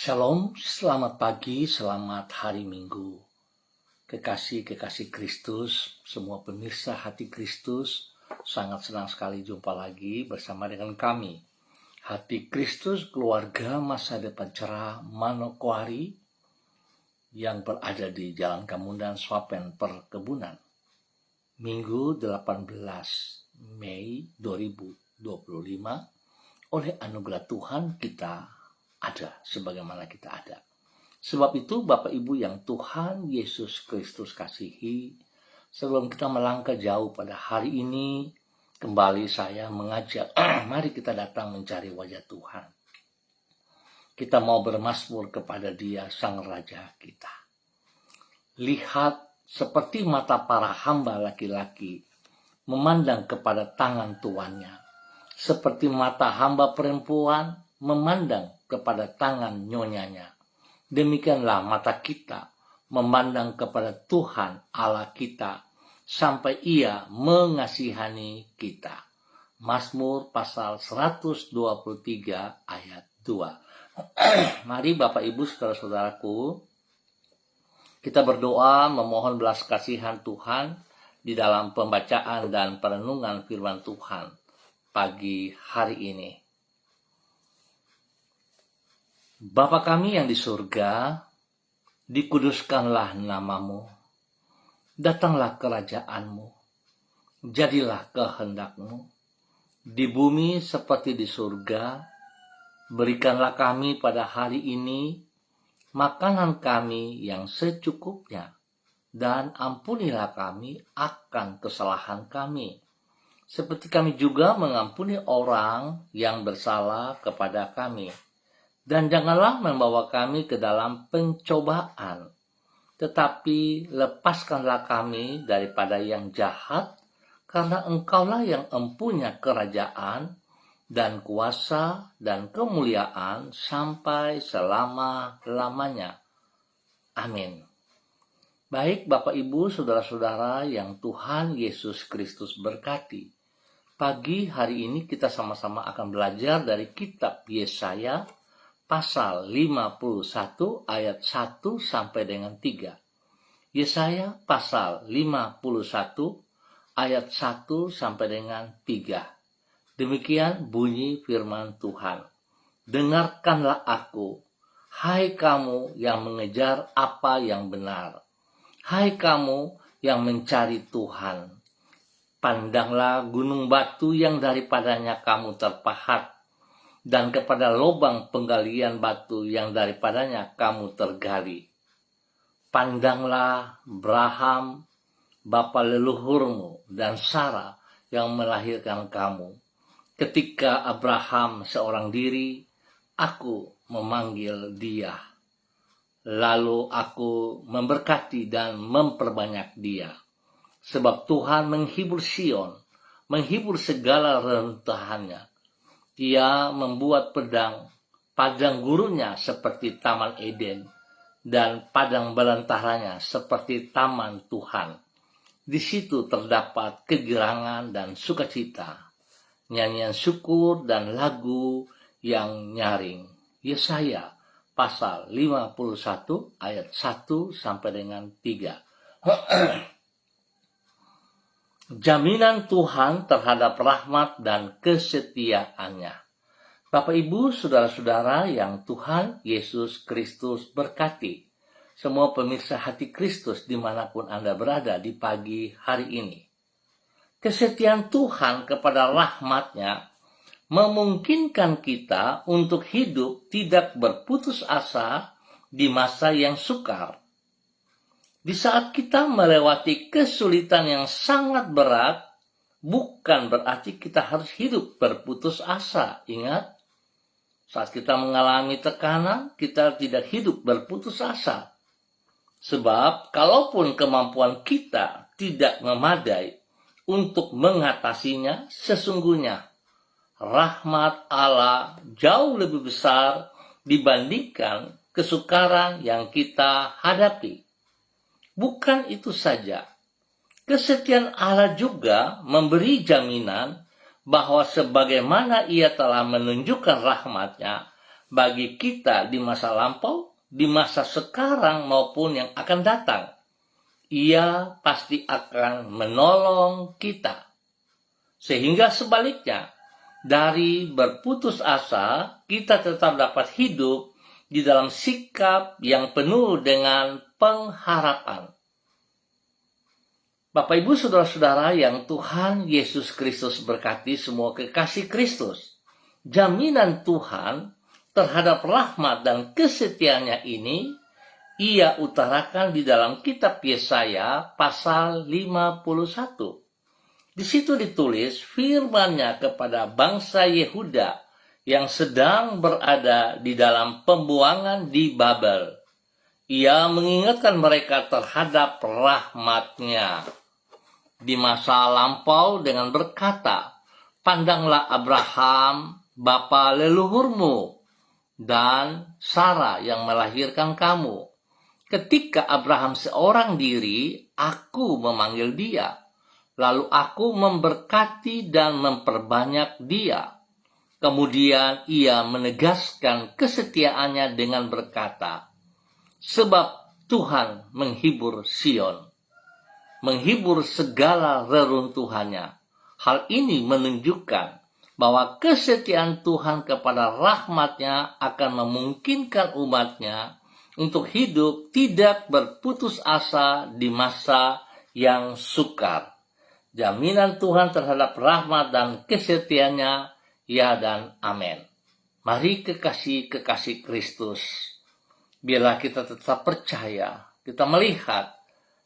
Shalom, selamat pagi, selamat hari Minggu. Kekasih-kekasih Kristus, semua pemirsa hati Kristus, sangat senang sekali jumpa lagi bersama dengan kami. Hati Kristus, keluarga masa depan cerah Manokwari yang berada di Jalan Kamundan, Swapen, Perkebunan. Minggu 18 Mei 2025, oleh anugerah Tuhan kita ada sebagaimana kita ada. Sebab itu Bapak Ibu yang Tuhan Yesus Kristus kasihi, sebelum kita melangkah jauh pada hari ini, kembali saya mengajak, mari kita datang mencari wajah Tuhan. Kita mau bermazmur kepada Dia Sang Raja kita. Lihat seperti mata para hamba laki-laki memandang kepada tangan tuannya, seperti mata hamba perempuan memandang kepada tangan nyonyanya. Demikianlah mata kita memandang kepada Tuhan Allah kita sampai Ia mengasihani kita. Mazmur pasal 123 ayat 2. Mari Bapak Ibu saudara-saudaraku, kita berdoa memohon belas kasihan Tuhan di dalam pembacaan dan perenungan firman Tuhan pagi hari ini. Bapa kami yang di surga, dikuduskanlah namamu, datanglah kerajaanmu, jadilah kehendakmu, di bumi seperti di surga. Berikanlah kami pada hari ini makanan kami yang secukupnya, dan ampunilah kami akan kesalahan kami, seperti kami juga mengampuni orang yang bersalah kepada kami. Dan janganlah membawa kami ke dalam pencobaan, tetapi lepaskanlah kami daripada yang jahat, karena Engkaulah yang empunya kerajaan dan kuasa dan kemuliaan sampai selama-lamanya. Amin. Baik Bapak Ibu saudara-saudara yang Tuhan Yesus Kristus berkati. Pagi hari ini kita sama-sama akan belajar dari kitab Yesaya pasal 51 ayat 1 sampai dengan 3. Yesaya pasal 51 ayat 1 sampai dengan 3. Demikian bunyi firman Tuhan. Dengarkanlah aku, hai kamu yang mengejar apa yang benar. Hai kamu yang mencari Tuhan. Pandanglah gunung batu yang daripadanya kamu terpahat, dan kepada lubang penggalian batu yang daripadanya kamu tergali. Pandanglah Abraham, bapa leluhurmu, dan Sarah yang melahirkan kamu. Ketika Abraham seorang diri, aku memanggil dia. Lalu aku memberkati dan memperbanyak dia. Sebab Tuhan menghibur Sion, menghibur segala rentahannya. Ia membuat padang gurunnya seperti Taman Eden, dan padang belantaranya seperti Taman Tuhan. Di situ terdapat kegirangan dan sukacita, nyanyian syukur dan lagu yang nyaring. Yesaya pasal 51 ayat 1 sampai dengan 3. Jaminan Tuhan terhadap rahmat dan kesetiaannya. Bapak Ibu saudara-saudara yang Tuhan Yesus Kristus berkati, semua pemirsa hati Kristus dimanapun Anda berada di pagi hari ini. Kesetiaan Tuhan kepada rahmat-Nya memungkinkan kita untuk hidup tidak berputus asa di masa yang sukar. Di saat kita melewati kesulitan yang sangat berat, bukan berarti kita harus hidup berputus asa. Ingat, saat kita mengalami tekanan, kita tidak hidup berputus asa. Sebab, kalaupun kemampuan kita tidak memadai untuk mengatasinya, sesungguhnya rahmat Allah jauh lebih besar dibandingkan kesukaran yang kita hadapi. Bukan itu saja, kesetiaan Allah juga memberi jaminan bahwa sebagaimana Ia telah menunjukkan rahmat-Nya bagi kita di masa lampau, di masa sekarang maupun yang akan datang. Ia pasti akan menolong kita. Sehingga sebaliknya, dari berputus asa, kita tetap dapat hidup di dalam sikap yang penuh dengan pengharapan. Bapak, Ibu, saudara-saudara yang Tuhan Yesus Kristus berkati semua kekasih Kristus, jaminan Tuhan terhadap rahmat dan kesetiaannya ini Ia utarakan di dalam kitab Yesaya pasal 51. Di situ ditulis firman-Nya kepada bangsa Yehuda yang sedang berada di dalam pembuangan di Babel. Ia mengingatkan mereka terhadap rahmat-Nya di masa lampau dengan berkata, "Pandanglah Abraham, bapa leluhurmu, dan Sarah yang melahirkan kamu. Ketika Abraham seorang diri, aku memanggil dia. Lalu aku memberkati dan memperbanyak dia." Kemudian ia menegaskan kesetiaannya dengan berkata, "Sebab Tuhan menghibur Sion, menghibur segala reruntuhannya." Hal ini menunjukkan bahwa kesetiaan Tuhan kepada rahmat-Nya akan memungkinkan umat-Nya untuk hidup tidak berputus asa di masa yang sukar. Jaminan Tuhan terhadap rahmat dan kesetiaannya, ya dan amin. Mari kekasih-kekasih Kristus, biarlah kita tetap percaya, kita melihat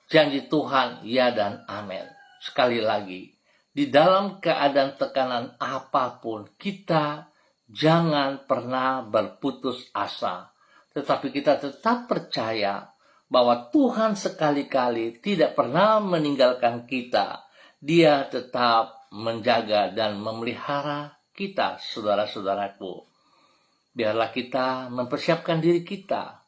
janji Tuhan, ya dan amin. Sekali lagi, di dalam keadaan tekanan apapun, kita jangan pernah berputus asa. Tetapi kita tetap percaya bahwa Tuhan sekali-kali tidak pernah meninggalkan kita. Dia tetap menjaga dan memelihara kita, saudara-saudaraku. Biarlah kita mempersiapkan diri kita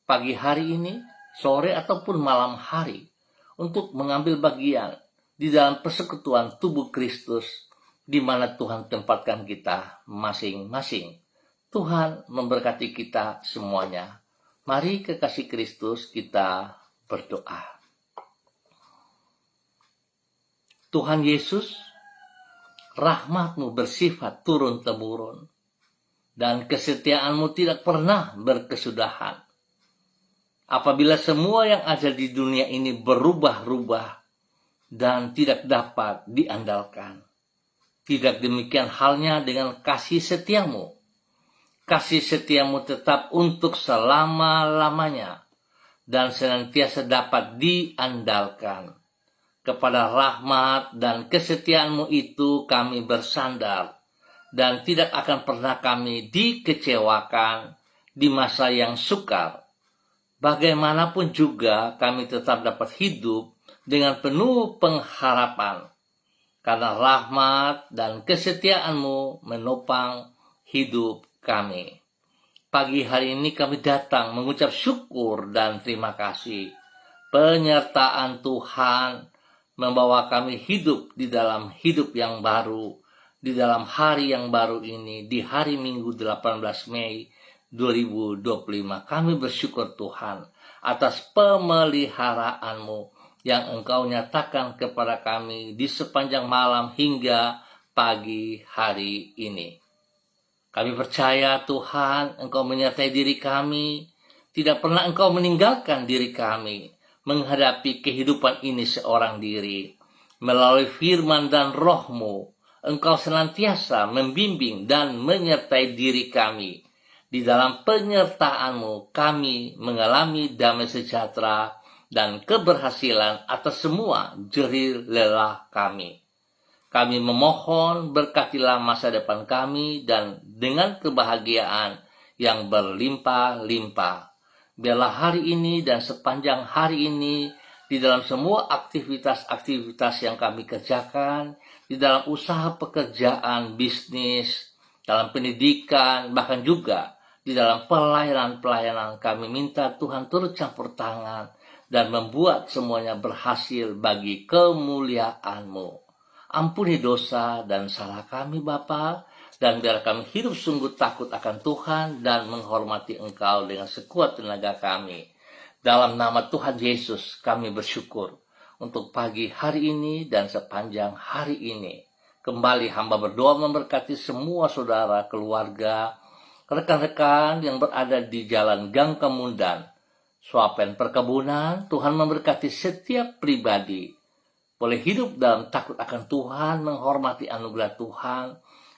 pagi hari ini, sore ataupun malam hari, untuk mengambil bagian di dalam persekutuan tubuh Kristus, di mana Tuhan tempatkan kita masing-masing. Tuhan memberkati kita semuanya. Mari kekasih Kristus, kita berdoa. Tuhan Yesus, rahmat-Mu bersifat turun-temurun, dan kesetiaan-Mu tidak pernah berkesudahan. Apabila semua yang ada di dunia ini berubah-ubah dan tidak dapat diandalkan, tidak demikian halnya dengan kasih setia-Mu. Kasih setia-Mu tetap untuk selama-lamanya dan senantiasa dapat diandalkan. Kepada rahmat dan kesetiaan-Mu itu kami bersandar, dan tidak akan pernah kami dikecewakan di masa yang sukar. Bagaimanapun juga kami tetap dapat hidup dengan penuh pengharapan, karena rahmat dan kesetiaan-Mu menopang hidup kami. Pagi hari ini kami datang mengucap syukur dan terima kasih. Penyertaan Tuhan membawa kami hidup di dalam hidup yang baru, di dalam hari yang baru ini, di hari Minggu 18 Mei 2025. Kami bersyukur Tuhan atas pemeliharaan-Mu yang Engkau nyatakan kepada kami di sepanjang malam hingga pagi hari ini. Kami percaya Tuhan, Engkau menyertai diri kami, tidak pernah Engkau meninggalkan diri kami menghadapi kehidupan ini seorang diri. Melalui firman dan Roh-Mu, Engkau senantiasa membimbing dan menyertai diri kami. Di dalam penyertaan-Mu, kami mengalami damai sejahtera dan keberhasilan atas semua jerih lelah kami. Kami memohon berkatilah masa depan kami dan dengan kebahagiaan yang berlimpah-limpah. Biarlah hari ini dan sepanjang hari ini, di dalam semua aktivitas-aktivitas yang kami kerjakan, di dalam usaha pekerjaan, bisnis, dalam pendidikan, bahkan juga di dalam pelayanan-pelayanan, kami minta Tuhan turut campur tangan dan membuat semuanya berhasil bagi kemuliaan-Mu. Ampuni dosa dan salah kami Bapa, Dan biar kami hidup sungguh takut akan Tuhan dan menghormati Engkau dengan sekuat tenaga kami. Dalam nama Tuhan Yesus kami bersyukur untuk pagi hari ini dan sepanjang hari ini. Kembali hamba berdoa memberkati semua saudara, keluarga, rekan-rekan yang berada di jalan Gang Kemundan, Swapen Perkebunan. Tuhan memberkati setiap pribadi. Boleh hidup dalam takut akan Tuhan, menghormati anugerah Tuhan,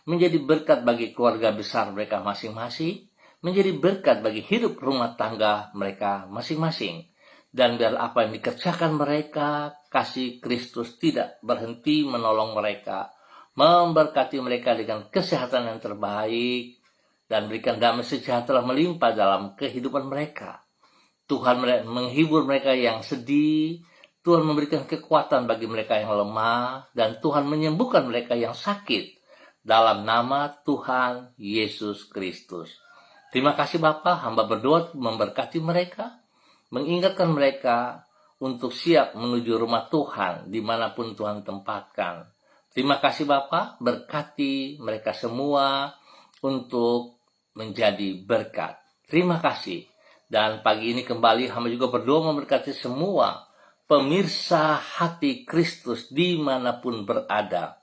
menjadi berkat bagi keluarga besar mereka masing-masing, menjadi berkat bagi hidup rumah tangga mereka masing-masing. Dan biar apa yang dikerjakan mereka, kasih Kristus tidak berhenti menolong mereka, memberkati mereka dengan kesehatan yang terbaik, dan berikan damai sejahtera melimpah dalam kehidupan mereka. Tuhan menghibur mereka yang sedih, Tuhan memberikan kekuatan bagi mereka yang lemah, dan Tuhan menyembuhkan mereka yang sakit. Dalam nama Tuhan Yesus Kristus. Terima kasih Bapa, hamba berdoa memberkati mereka, mengingatkan mereka untuk siap menuju rumah Tuhan dimanapun Tuhan tempatkan. Terima kasih Bapa, berkati mereka semua untuk menjadi berkat. Terima kasih. Dan pagi ini kembali hamba juga berdoa memberkati semua pemirsa hati Kristus dimanapun berada.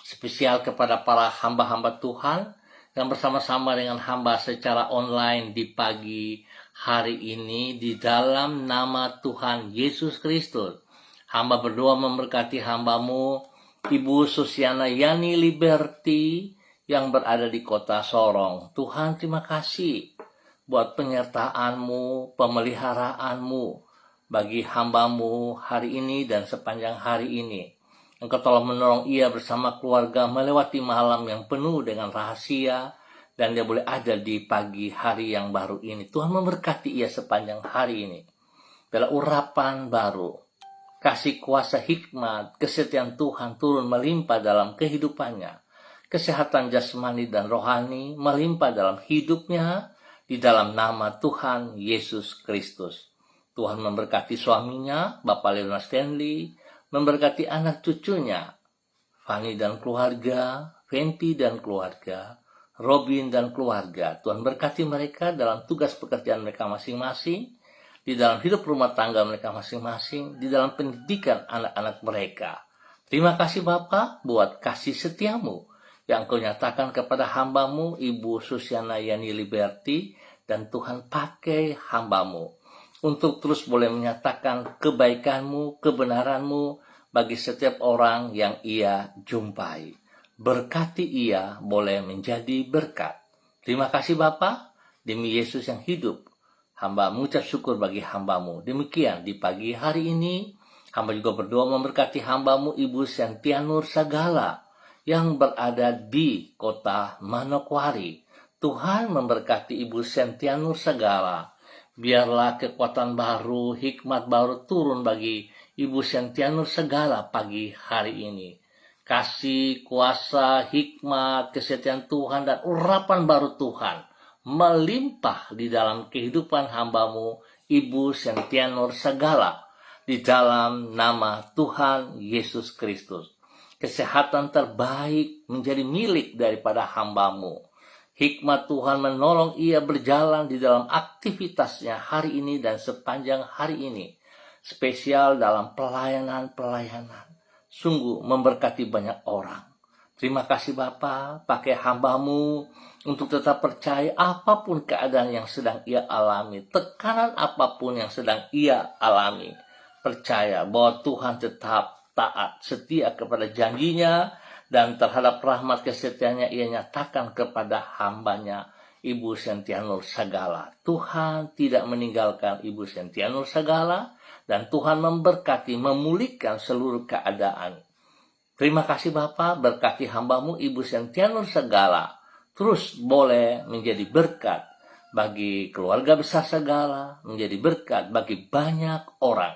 Spesial kepada para hamba-hamba Tuhan yang bersama-sama dengan hamba secara online di pagi hari ini di dalam nama Tuhan Yesus Kristus. Hamba berdoa memberkati hambamu Ibu Susiana Yani Liberty yang berada di kota Sorong. Tuhan terima kasih buat penyertaan-Mu, pemeliharaanmu bagi hambamu hari ini dan sepanjang hari ini. Engkau telah menolong ia bersama keluarga melewati malam yang penuh dengan rahasia, dan dia boleh ada di pagi hari yang baru ini. Tuhan memberkati ia sepanjang hari ini. Bila urapan baru, kasih kuasa hikmat, kesetiaan Tuhan turun melimpah dalam kehidupannya. Kesehatan jasmani dan rohani melimpah dalam hidupnya di dalam nama Tuhan Yesus Kristus. Tuhan memberkati suaminya, Bapak Leonard Stanley, memberkati anak cucunya, Fanny dan keluarga, Fenty dan keluarga, Robin dan keluarga. Tuhan berkati mereka dalam tugas pekerjaan mereka masing-masing, di dalam hidup rumah tangga mereka masing-masing, di dalam pendidikan anak-anak mereka. Terima kasih Bapa buat kasih setiamu yang Kau nyatakan kepada hambamu Ibu Susiana Yani Liberty, dan Tuhan pakai hambamu untuk terus boleh menyatakan kebaikanmu, kebenaranmu bagi setiap orang yang ia jumpai. Berkati ia boleh menjadi berkat. Terima kasih Bapa, demi Yesus yang hidup. Hamba mengucap syukur bagi hambamu. Demikian di pagi hari ini, hamba juga berdoa memberkati hambamu Ibu Sentianur Sagala yang berada di kota Manokwari. Tuhan memberkati Ibu Sentianur Sagala. Biarlah kekuatan baru, hikmat baru turun bagi Ibu Sentianur Sagala pagi hari ini. Kasih, kuasa, hikmat, kesetiaan Tuhan, dan urapan baru Tuhan melimpah di dalam kehidupan hambamu Ibu Sentianur Sagala. Di dalam nama Tuhan Yesus Kristus. Kesehatan terbaik menjadi milik daripada hambamu. Hikmat Tuhan menolong ia berjalan di dalam aktivitasnya hari ini dan sepanjang hari ini. Spesial dalam pelayanan-pelayanan. Sungguh memberkati banyak orang. Terima kasih Bapa, pakai hambamu untuk tetap percaya apapun keadaan yang sedang ia alami. Tekanan apapun yang sedang ia alami. Percaya bahwa Tuhan tetap taat, setia kepada janjinya, dan terhadap rahmat kesetiaannya ia nyatakan kepada hambanya Ibu Sentianur Sagala. Tuhan tidak meninggalkan Ibu Sentianur Sagala, dan Tuhan memberkati, memulihkan seluruh keadaan. Terima kasih Bapa, berkati hambamu Ibu Sentianur Sagala. Terus boleh menjadi berkat bagi keluarga besar Sagala, menjadi berkat bagi banyak orang.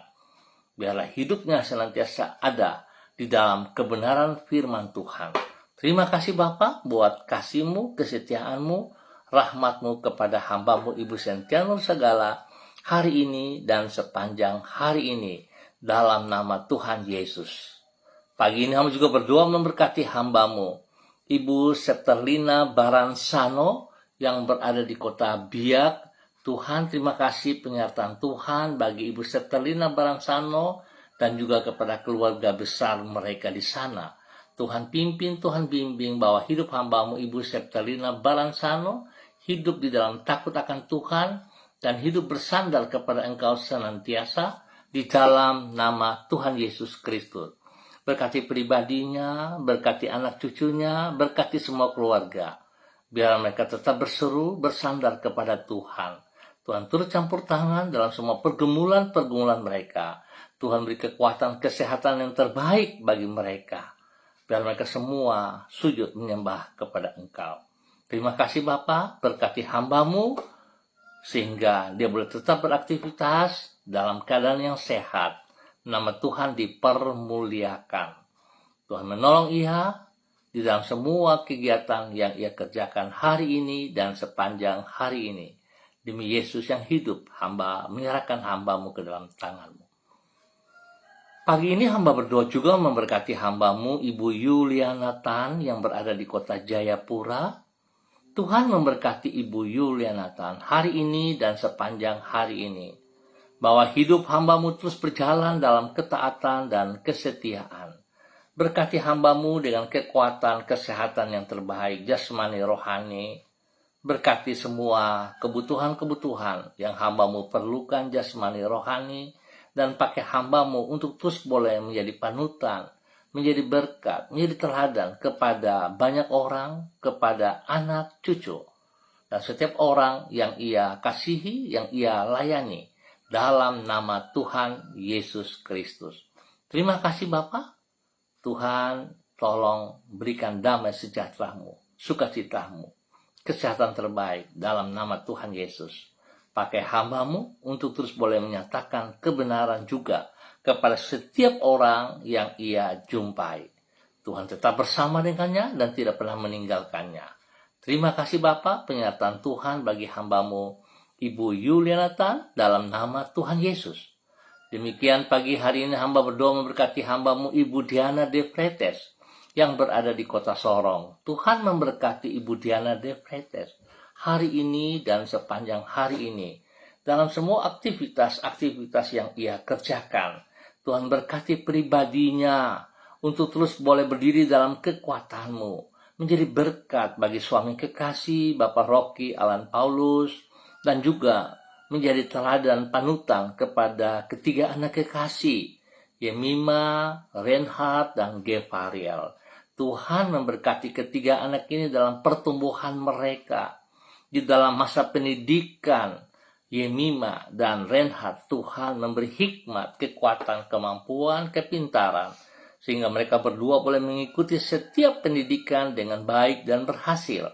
Biarlah hidupnya senantiasa ada di dalam kebenaran firman Tuhan. Terima kasih Bapa buat kasih-Mu, kesetiaan-Mu, rahmat-Mu kepada hamba-Mu Ibu Sentianur Sagala hari ini dan sepanjang hari ini dalam nama Tuhan Yesus. Pagi ini hamba juga berdoa memberkati hamba-Mu Ibu Septerlina Baransano yang berada di kota Biak. Tuhan, terima kasih penyertaan Tuhan bagi Ibu Septerlina Baransano dan juga kepada keluarga besar mereka di sana. Tuhan pimpin, Tuhan bimbing bahwa hidup hamba-Mu Ibu Septerlina Baransano hidup di dalam takut akan Tuhan dan hidup bersandar kepada Engkau senantiasa di dalam nama Tuhan Yesus Kristus. Berkati pribadinya, berkati anak cucunya, berkati semua keluarga. Biar mereka tetap berseru, bersandar kepada Tuhan. Tuhan turut campur tangan dalam semua pergumulan-pergumulan mereka. Tuhan beri kekuatan kesehatan yang terbaik bagi mereka. Biar mereka semua sujud menyembah kepada Engkau. Terima kasih Bapa, berkati hamba-Mu sehingga dia boleh tetap beraktivitas dalam keadaan yang sehat. Nama Tuhan dipermuliakan. Tuhan menolong ia di dalam semua kegiatan yang ia kerjakan hari ini dan sepanjang hari ini. Demi Yesus yang hidup, hamba menyerahkan hamba-Mu ke dalam tangan-Mu. Pagi ini hamba berdoa juga memberkati hamba-Mu Ibu Yuliana Tan yang berada di kota Jayapura. Tuhan memberkati Ibu Yuliana Tan hari ini dan sepanjang hari ini. Bahwa hidup hamba-Mu terus berjalan dalam ketaatan dan kesetiaan. Berkati hamba-Mu dengan kekuatan kesehatan yang terbaik, jasmani rohani. Berkati semua kebutuhan-kebutuhan yang hamba-Mu perlukan jasmani rohani. Dan pakai hamba-Mu untuk terus boleh menjadi panutan, menjadi berkat, menjadi teladan kepada banyak orang, kepada anak cucu. Dan setiap orang yang ia kasihi, yang ia layani. Dalam nama Tuhan Yesus Kristus. Terima kasih Bapa. Tuhan tolong berikan damai sejahtera-Mu, sukacita-Mu, kesehatan terbaik dalam nama Tuhan Yesus. Pakai hamba-Mu untuk terus boleh menyatakan kebenaran juga kepada setiap orang yang ia jumpai. Tuhan tetap bersama dengannya dan tidak pernah meninggalkannya. Terima kasih Bapa, penyertaan Tuhan bagi hamba-Mu Ibu Yuliana Tan dalam nama Tuhan Yesus. Demikian pagi hari ini hamba berdoa memberkati hamba-Mu Ibu Diana De Fretes yang berada di kota Sorong. Tuhan memberkati Ibu Diana De Fretes hari ini dan sepanjang hari ini. Dalam semua aktivitas-aktivitas yang ia kerjakan. Tuhan berkati pribadinya untuk terus boleh berdiri dalam kekuatan-Mu. Menjadi berkat bagi suami kekasih Bapak Rocky Alan Paulus. Dan juga menjadi teladan panutan kepada ketiga anak kekasih, Yemima, Reinhard, dan Gevariel. Tuhan memberkati ketiga anak ini dalam pertumbuhan mereka. Di dalam masa pendidikan, Yemima dan Reinhard, Tuhan memberi hikmat, kekuatan, kemampuan, kepintaran. Sehingga mereka berdua boleh mengikuti setiap pendidikan dengan baik dan berhasil.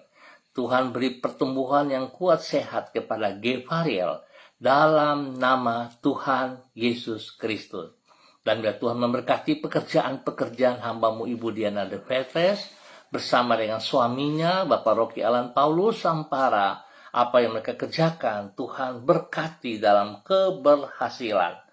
Tuhan beri pertumbuhan yang kuat sehat kepada Gevariel dalam nama Tuhan Yesus Kristus. Dan biar Tuhan memberkati pekerjaan-pekerjaan hamba-Mu Ibu Diana De Fretes bersama dengan suaminya Bapak Rocky Alan Paulus Sampara. Apa yang mereka kerjakan Tuhan berkati dalam keberhasilan.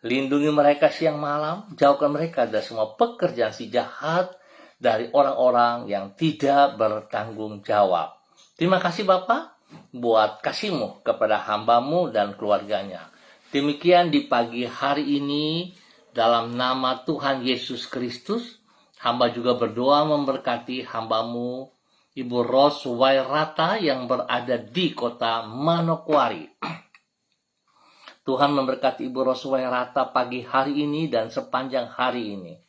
Lindungi mereka siang malam, jauhkan mereka dari semua pekerjaan si jahat dari orang-orang yang tidak bertanggung jawab. Terima kasih Bapak buat kasih-Mu kepada hamba-Mu dan keluarganya. Demikian di pagi hari ini dalam nama Tuhan Yesus Kristus, hamba juga berdoa memberkati hamba-Mu Ibu Ros Wairata yang berada di kota Manokwari. Tuhan memberkati Ibu Ros Wairata pagi hari ini dan sepanjang hari ini.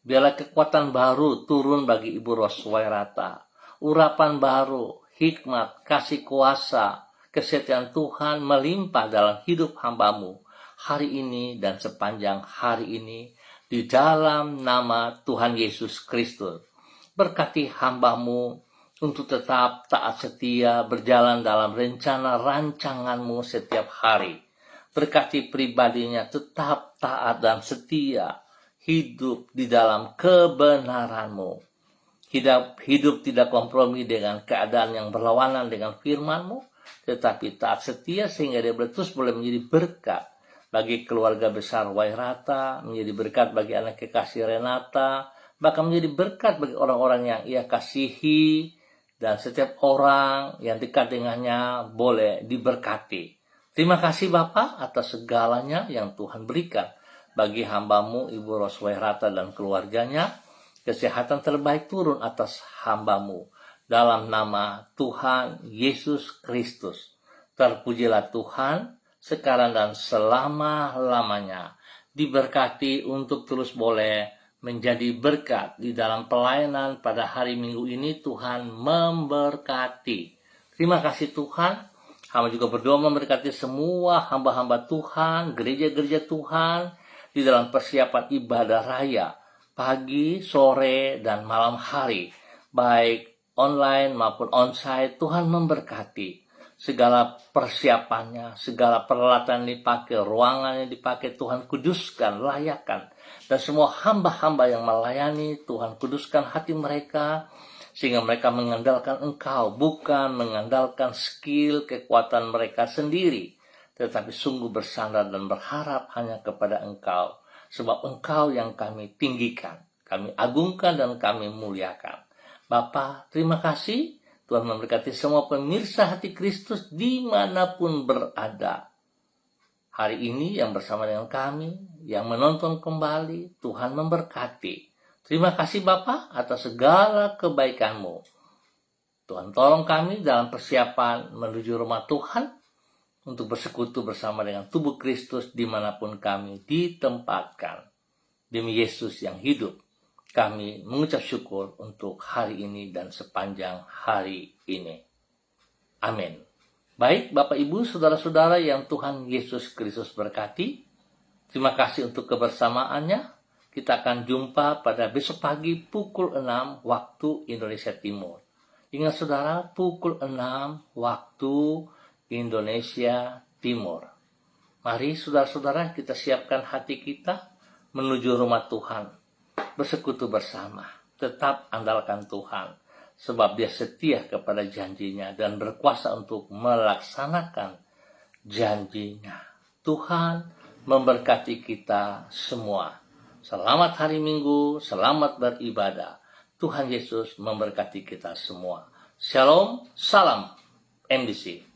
Biarlah kekuatan baru turun bagi Ibu Ros Wairata. Urapan baru, hikmat, kasih kuasa, kesetiaan Tuhan melimpah dalam hidup hamba-Mu hari ini dan sepanjang hari ini di dalam nama Tuhan Yesus Kristus. Berkati hamba-Mu untuk tetap taat setia berjalan dalam rencana rancangan-Mu setiap hari. Berkati pribadinya tetap taat dan setia hidup di dalam kebenaran-Mu. Hidup tidak kompromi dengan keadaan yang berlawanan dengan firman-Mu, tetapi taat setia sehingga dia terus boleh menjadi berkat bagi keluarga besar Wairata, menjadi berkat bagi anak kekasih Renata, bahkan menjadi berkat bagi orang-orang yang ia kasihi, dan setiap orang yang dekat dengannya boleh diberkati. Terima kasih Bapa atas segalanya yang Tuhan berikan bagi hamba-Mu Ibu Roswairata dan keluarganya. Kesehatan terbaik turun atas hamba-Mu dalam nama Tuhan Yesus Kristus. Terpujilah Tuhan sekarang dan selama-lamanya. Diberkati untuk terus boleh menjadi berkat di dalam pelayanan pada hari Minggu ini. Tuhan memberkati. Terima kasih Tuhan. Hamba juga berdoa memberkati semua hamba-hamba Tuhan, gereja-gereja Tuhan di dalam persiapan ibadah raya pagi, sore, dan malam hari, baik online maupun onsite. Tuhan memberkati segala persiapannya, segala peralatan yang dipakai, ruangan yang dipakai, Tuhan kuduskan, layakkan. Dan semua hamba-hamba yang melayani, Tuhan kuduskan hati mereka, sehingga mereka mengandalkan Engkau, bukan mengandalkan skill, kekuatan mereka sendiri, tetapi sungguh bersandar dan berharap hanya kepada Engkau. Sebab Engkau yang kami tinggikan, kami agungkan dan kami muliakan. Bapa, terima kasih. Tuhan memberkati semua pemirsa hati Kristus dimanapun berada. Hari ini yang bersama dengan kami, yang menonton kembali, Tuhan memberkati. Terima kasih Bapa atas segala kebaikan-Mu. Tuhan tolong kami dalam persiapan menuju rumah Tuhan, untuk bersekutu bersama dengan tubuh Kristus dimanapun kami ditempatkan. Demi Yesus yang hidup, kami mengucap syukur untuk hari ini dan sepanjang hari ini. Amin. Baik Bapak Ibu, Saudara-saudara yang Tuhan Yesus Kristus berkati, terima kasih untuk kebersamaannya. Kita akan jumpa pada besok pagi pukul 6 waktu Indonesia Timur. Ingat saudara, pukul 6 waktu Indonesia Timur. Mari saudara-saudara kita siapkan hati kita menuju rumah Tuhan. Bersekutu bersama, tetap andalkan Tuhan, sebab Dia setia kepada janjinya dan berkuasa untuk melaksanakan janjinya. Tuhan memberkati kita semua. Selamat hari Minggu, selamat beribadah. Tuhan Yesus memberkati kita semua. Shalom, salam MDC.